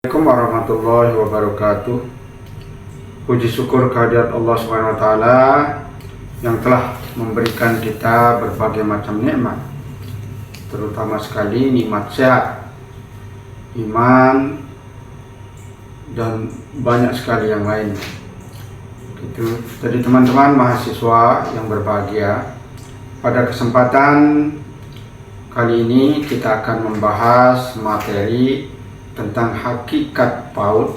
Assalamualaikum warahmatullahi wabarakatuh. Puji syukur kehadirat Allah SWT yang telah memberikan kita berbagai macam nikmat, terutama sekali nikmat sehat, iman, dan banyak sekali yang lain. Gitu. Jadi teman-teman mahasiswa yang berbahagia, pada kesempatan kali ini kita akan membahas materi tentang hakikat PAUD,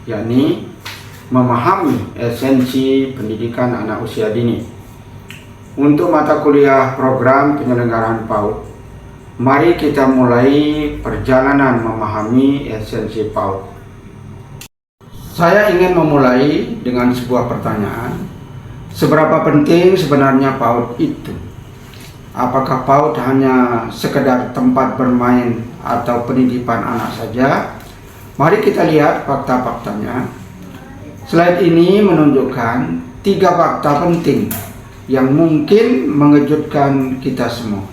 yakni memahami esensi pendidikan anak usia dini. Untuk mata kuliah program penyelenggaraan PAUD, mari kita mulai perjalanan memahami esensi PAUD. Saya ingin memulai dengan sebuah pertanyaan. Seberapa penting sebenarnya PAUD itu? Apakah PAUD hanya sekedar tempat bermain atau penitipan anak saja? Mari kita lihat fakta-faktanya. Slide ini menunjukkan 3 fakta penting yang mungkin mengejutkan kita semua.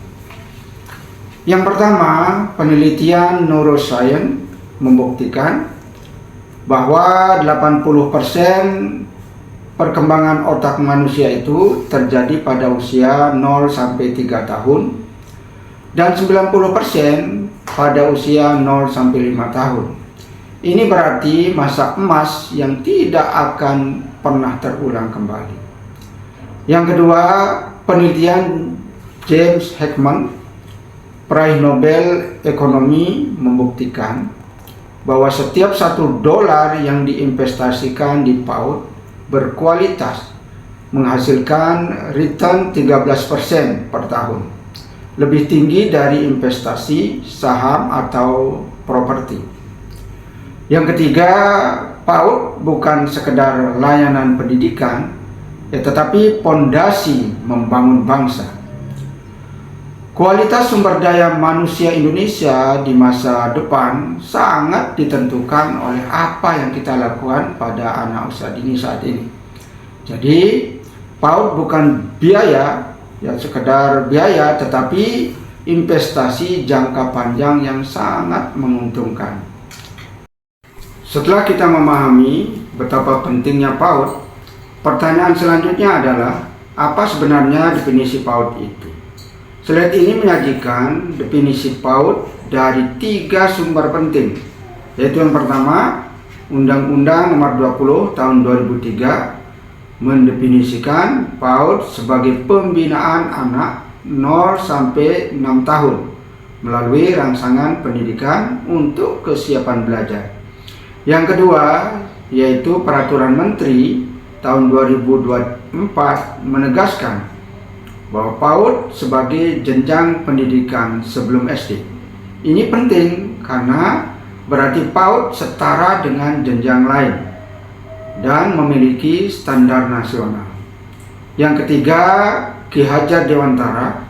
Yang pertama, penelitian neuroscience membuktikan bahwa 80% perkembangan otak manusia itu terjadi pada usia 0-3 tahun dan 90% pada usia 0-5 tahun. Ini berarti masa emas yang tidak akan pernah terulang kembali. Yang kedua, penelitian James Heckman, peraih Nobel Ekonomi, membuktikan bahwa setiap $1 yang diinvestasikan di PAUD berkualitas menghasilkan return 13% per tahun, lebih tinggi dari investasi saham atau properti. Yang ketiga, PAUD bukan sekedar layanan pendidikan, tetapi pondasi membangun bangsa. Kualitas sumber daya manusia Indonesia di masa depan sangat ditentukan oleh apa yang kita lakukan pada anak usia dini saat ini. Jadi, PAUD bukan biaya, sekedar biaya, tetapi investasi jangka panjang yang sangat menguntungkan. Setelah kita memahami betapa pentingnya PAUD, pertanyaan selanjutnya adalah, apa sebenarnya definisi PAUD itu? Slide ini menyajikan definisi PAUD dari 3 sumber penting, yaitu yang pertama, Undang-Undang Nomor 20 Tahun 2003 mendefinisikan PAUD sebagai pembinaan anak 0-6 tahun melalui rangsangan pendidikan untuk kesiapan belajar. Yang kedua, yaitu Peraturan Menteri Tahun 2024 menegaskan bahwa PAUD sebagai jenjang pendidikan sebelum SD. Ini penting karena berarti PAUD setara dengan jenjang lain dan memiliki standar nasional. Yang ketiga, Ki Hajar Dewantara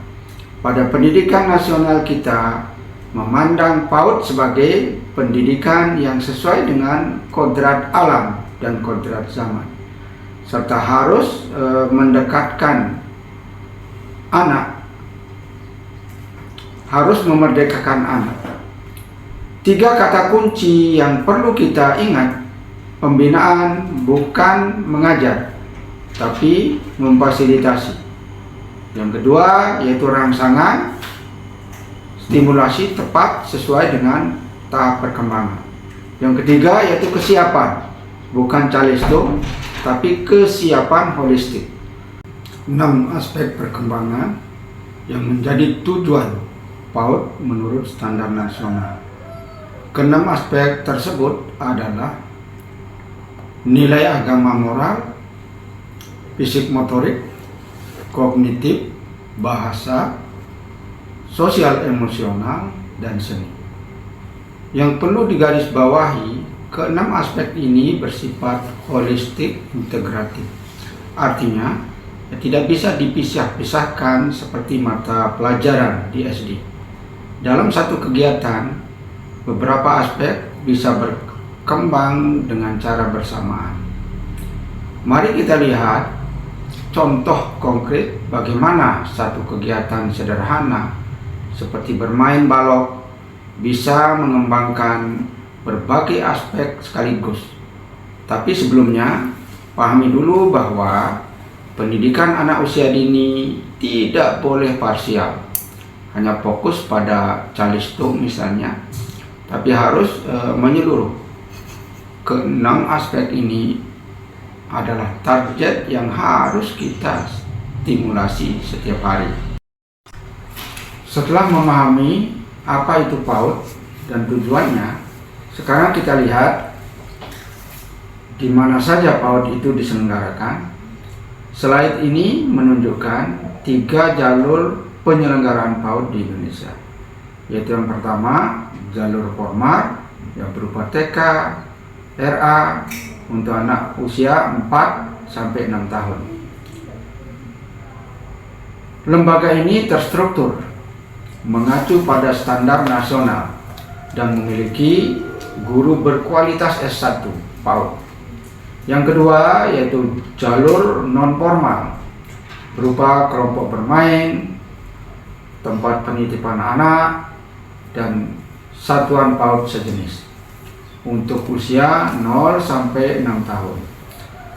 pada pendidikan nasional kita memandang PAUD sebagai pendidikan yang sesuai dengan kodrat alam dan kodrat zaman, serta harus mendekatkan anak, harus memerdekakan anak. 3 kata kunci yang perlu kita ingat: pembinaan bukan mengajar, tapi memfasilitasi. Yang kedua, yaitu rangsangan, stimulasi tepat sesuai dengan tahap perkembangan. Yang ketiga, yaitu kesiapan, bukan calesto, tapi kesiapan holistik. 6 aspek perkembangan yang menjadi tujuan PAUD menurut standar nasional. Ke-6 aspek tersebut adalah nilai agama moral, fisik motorik, kognitif, bahasa, sosial emosional, dan seni. Yang perlu digarisbawahi, ke-6 aspek ini bersifat holistik integratif. Artinya, tidak bisa dipisah-pisahkan seperti mata pelajaran di SD. Dalam satu kegiatan, beberapa aspek bisa berkembang dengan cara bersamaan. Mari kita lihat contoh konkret bagaimana satu kegiatan sederhana seperti bermain balok bisa mengembangkan berbagai aspek sekaligus. Tapi sebelumnya, pahami dulu bahwa pendidikan anak usia dini tidak boleh parsial, hanya fokus pada calistung misalnya, tapi harus menyeluruh. Keenam aspek ini adalah target yang harus kita stimulasi setiap hari. Setelah memahami apa itu PAUD dan tujuannya, sekarang kita lihat di mana saja PAUD itu diselenggarakan. Slide ini menunjukkan 3 jalur penyelenggaraan PAUD di Indonesia, yaitu yang pertama jalur formal yang berupa TK, RA untuk anak usia 4-6 tahun. Lembaga ini terstruktur mengacu pada standar nasional dan memiliki guru berkualitas S1 PAUD. Yang kedua yaitu jalur non-formal berupa kelompok bermain, tempat penitipan anak, dan satuan PAUD sejenis untuk usia 0-6 tahun.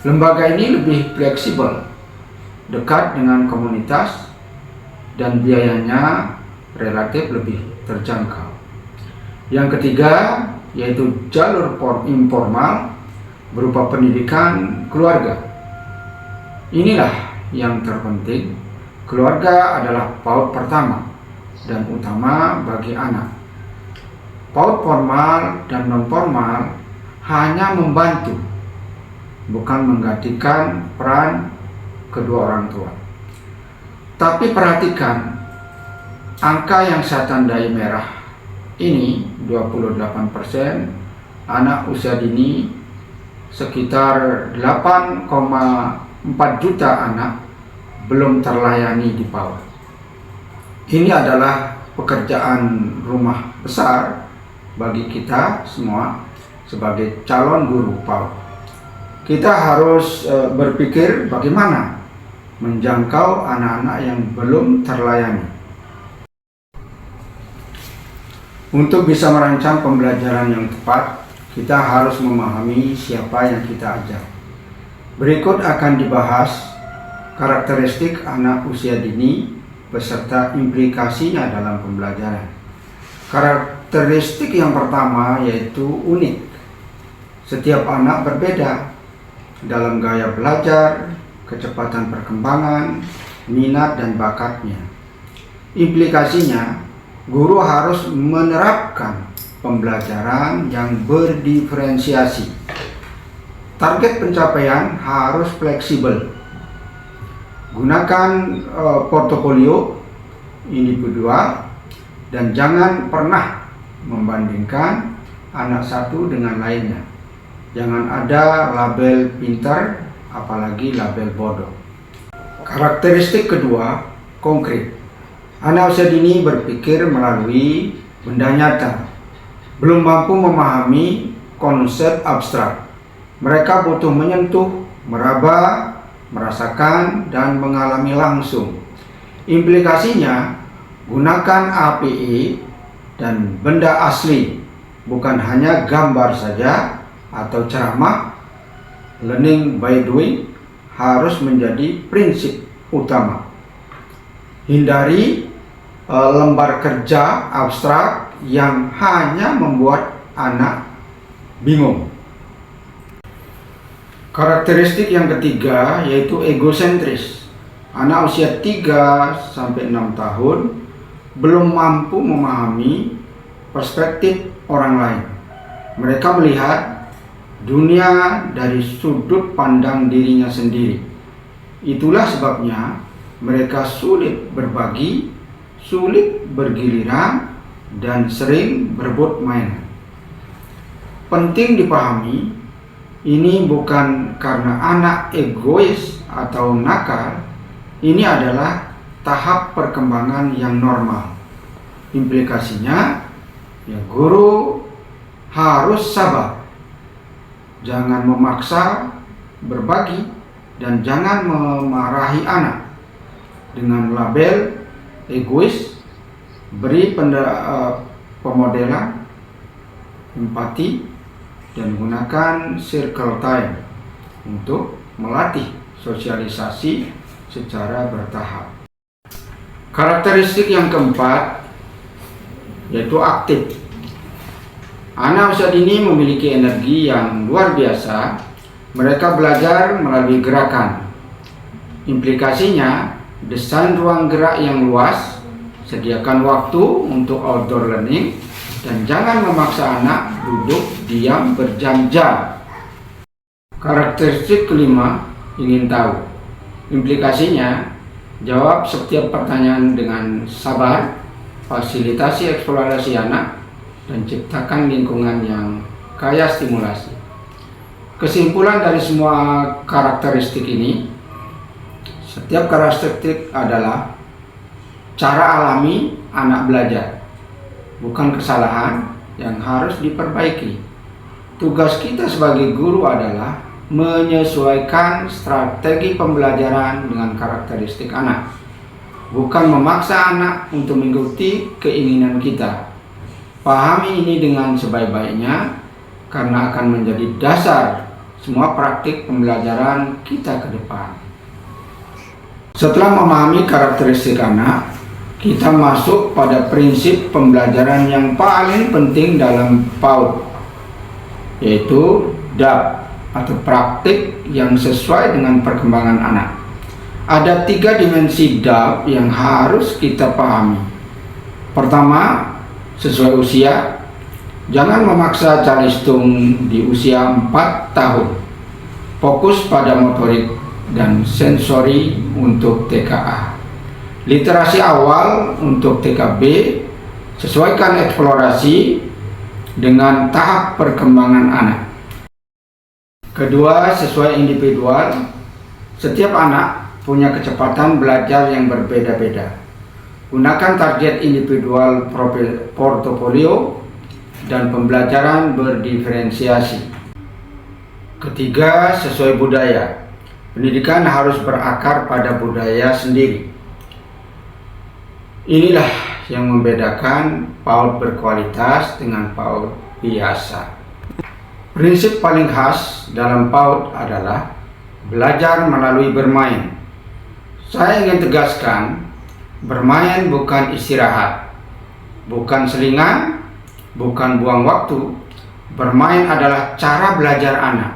Lembaga ini lebih fleksibel, dekat dengan komunitas, dan biayanya relatif lebih terjangkau. Yang ketiga yaitu jalur informal berupa pendidikan keluarga. Inilah yang terpenting. Keluarga adalah PAUD pertama dan utama bagi anak. PAUD formal dan non-formal hanya membantu, bukan menggantikan peran kedua orang tua. Tapi perhatikan angka yang saya tandai merah ini, 28% anak usia dini, sekitar 8,4 juta anak belum terlayani di PAUD. Ini adalah pekerjaan rumah besar bagi kita semua sebagai calon guru PAUD. Kita harus berpikir bagaimana menjangkau anak-anak yang belum terlayani. Untuk bisa merancang pembelajaran yang tepat, kita harus memahami siapa yang kita ajar. Berikut akan dibahas karakteristik anak usia dini beserta implikasinya dalam pembelajaran. Karakteristik yang pertama yaitu unik. Setiap anak berbeda dalam gaya belajar, kecepatan perkembangan, minat dan bakatnya. Implikasinya, guru harus menerapkan pembelajaran yang berdiferensiasi. Target pencapaian harus fleksibel. Gunakan portofolio individual dan jangan pernah membandingkan anak satu dengan lainnya. Jangan ada label pintar, apalagi label bodoh. Karakteristik kedua, konkret. Anak usia dini berpikir melalui benda nyata, belum mampu memahami konsep abstrak. Mereka butuh menyentuh, meraba, merasakan, dan mengalami langsung. Implikasinya, gunakan API dan benda asli, bukan hanya gambar saja atau ceramah. Learning by doing harus menjadi prinsip utama. Hindari lembar kerja abstrak yang hanya membuat anak bingung. Karakteristik yang ketiga yaitu egosentris. Anak usia 3-6 tahun belum mampu memahami perspektif orang lain. Mereka melihat dunia dari sudut pandang dirinya sendiri. Itulah sebabnya mereka sulit berbagi, sulit bergiliran, dan sering berebut mainan. Penting dipahami, ini bukan karena anak egois atau nakal. Ini adalah tahap perkembangan yang normal. Implikasinya, ya guru harus sabar. Jangan memaksa berbagi dan jangan memarahi anak dengan label egois. Beri pemodelan empati, dan gunakan circle time untuk melatih sosialisasi secara bertahap. Karakteristik yang keempat yaitu aktif. Anak usia dini memiliki energi yang luar biasa. Mereka belajar melalui gerakan. Implikasinya, desain ruang gerak yang luas, sediakan waktu untuk outdoor learning, dan jangan memaksa anak duduk diam berjam-jam. Karakteristik kelima, ingin tahu. Implikasinya, jawab setiap pertanyaan dengan sabar, fasilitasi eksplorasi anak, dan ciptakan lingkungan yang kaya stimulasi. Kesimpulan dari semua karakteristik ini, setiap karakteristik adalah cara alami anak belajar, bukan kesalahan yang harus diperbaiki. Tugas kita sebagai guru adalah menyesuaikan strategi pembelajaran dengan karakteristik anak, bukan memaksa anak untuk mengikuti keinginan kita. Pahami ini dengan sebaik-baiknya karena akan menjadi dasar semua praktik pembelajaran kita ke depan. Setelah memahami karakteristik anak, kita masuk pada prinsip pembelajaran yang paling penting dalam PAUD, yaitu DAP atau praktik yang sesuai dengan perkembangan anak. Ada 3 dimensi DAP yang harus kita pahami. Pertama, sesuai usia. Jangan memaksa calistung di usia 4 tahun. Fokus pada motorik dan sensori untuk TKA. Literasi awal untuk TKB. Sesuaikan eksplorasi dengan tahap perkembangan anak. Kedua, sesuai individual. Setiap anak punya kecepatan belajar yang berbeda-beda. Gunakan target individual portofolio dan pembelajaran berdiferensiasi. Ketiga, sesuai budaya. Pendidikan harus berakar pada budaya sendiri. Inilah yang membedakan PAUD berkualitas dengan PAUD biasa. Prinsip paling khas dalam PAUD adalah belajar melalui bermain. Saya ingin tegaskan, bermain bukan istirahat, bukan selingan, bukan buang waktu. Bermain adalah cara belajar anak.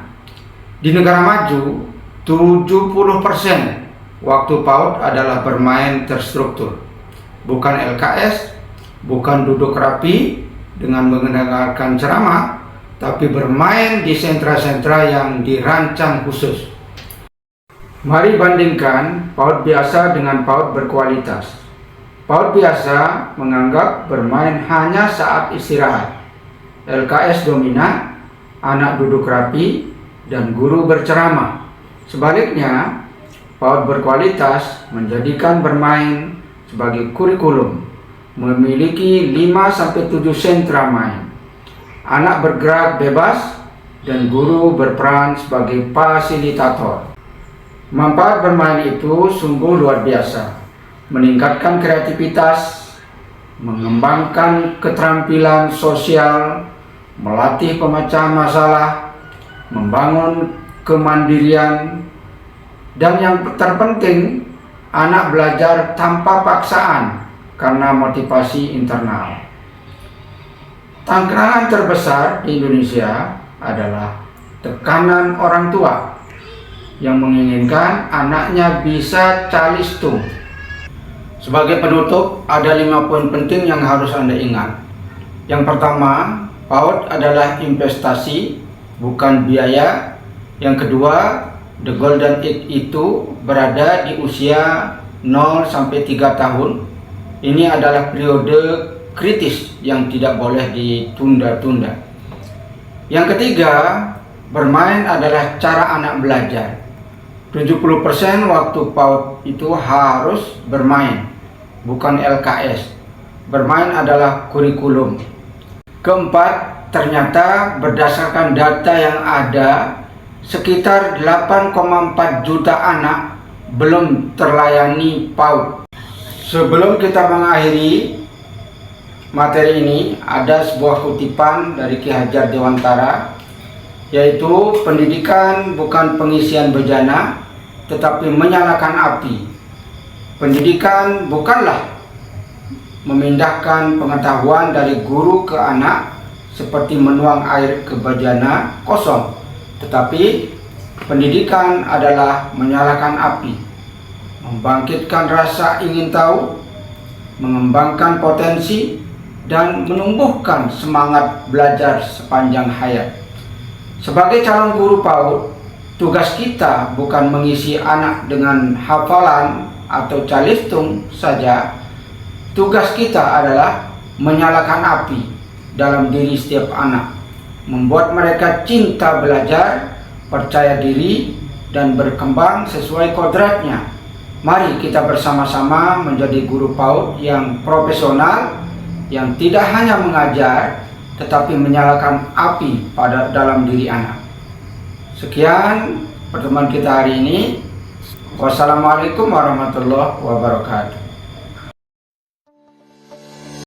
Di negara maju, 70% waktu PAUD adalah bermain terstruktur. Bukan LKS, bukan duduk rapi dengan mendengarkan ceramah, tapi bermain di sentra-sentra yang dirancang khusus. Mari bandingkan PAUD biasa dengan PAUD berkualitas. PAUD biasa menganggap bermain hanya saat istirahat. LKS dominan, anak duduk rapi, dan guru berceramah. Sebaliknya, PAUD berkualitas menjadikan bermain sebagai kurikulum, memiliki 5-7 sentra main. Anak bergerak bebas dan guru berperan sebagai fasilitator. Manfaat bermain itu sungguh luar biasa. Meningkatkan kreativitas, mengembangkan keterampilan sosial, melatih pemecahan masalah, membangun kemandirian, dan yang terpenting, anak belajar tanpa paksaan karena motivasi internal. Tantangan terbesar di Indonesia adalah tekanan orang tua yang menginginkan anaknya bisa calistung. Sebagai penutup, ada 5 poin penting yang harus Anda ingat. Yang pertama, PAUD adalah investasi, bukan biaya. Yang kedua, the golden age itu berada di usia 0-3 tahun. Ini adalah periode kritis yang tidak boleh ditunda-tunda. Yang ketiga, bermain adalah cara anak belajar. 70% waktu PAUD itu harus bermain, bukan LKS. Bermain adalah kurikulum. Keempat, ternyata berdasarkan data yang ada, sekitar 8,4 juta anak belum terlayani PAUD. Sebelum kita mengakhiri, materi ini ada sebuah kutipan dari Ki Hajar Dewantara, yaitu pendidikan bukan pengisian bejana tetapi menyalakan api. Pendidikan bukanlah memindahkan pengetahuan dari guru ke anak seperti menuang air ke bejana kosong, tetapi pendidikan adalah menyalakan api, membangkitkan rasa ingin tahu, mengembangkan potensi, dan menumbuhkan semangat belajar sepanjang hayat. Sebagai calon guru PAUD, tugas kita bukan mengisi anak dengan hafalan atau calistung saja. Tugas kita adalah menyalakan api dalam diri setiap anak, membuat mereka cinta belajar, percaya diri, dan berkembang sesuai kodratnya. Mari kita bersama-sama menjadi guru PAUD yang profesional, yang tidak hanya mengajar tetapi menyalakan api dalam diri anak. Sekian pertemuan kita hari ini. Wassalamualaikum warahmatullahi wabarakatuh.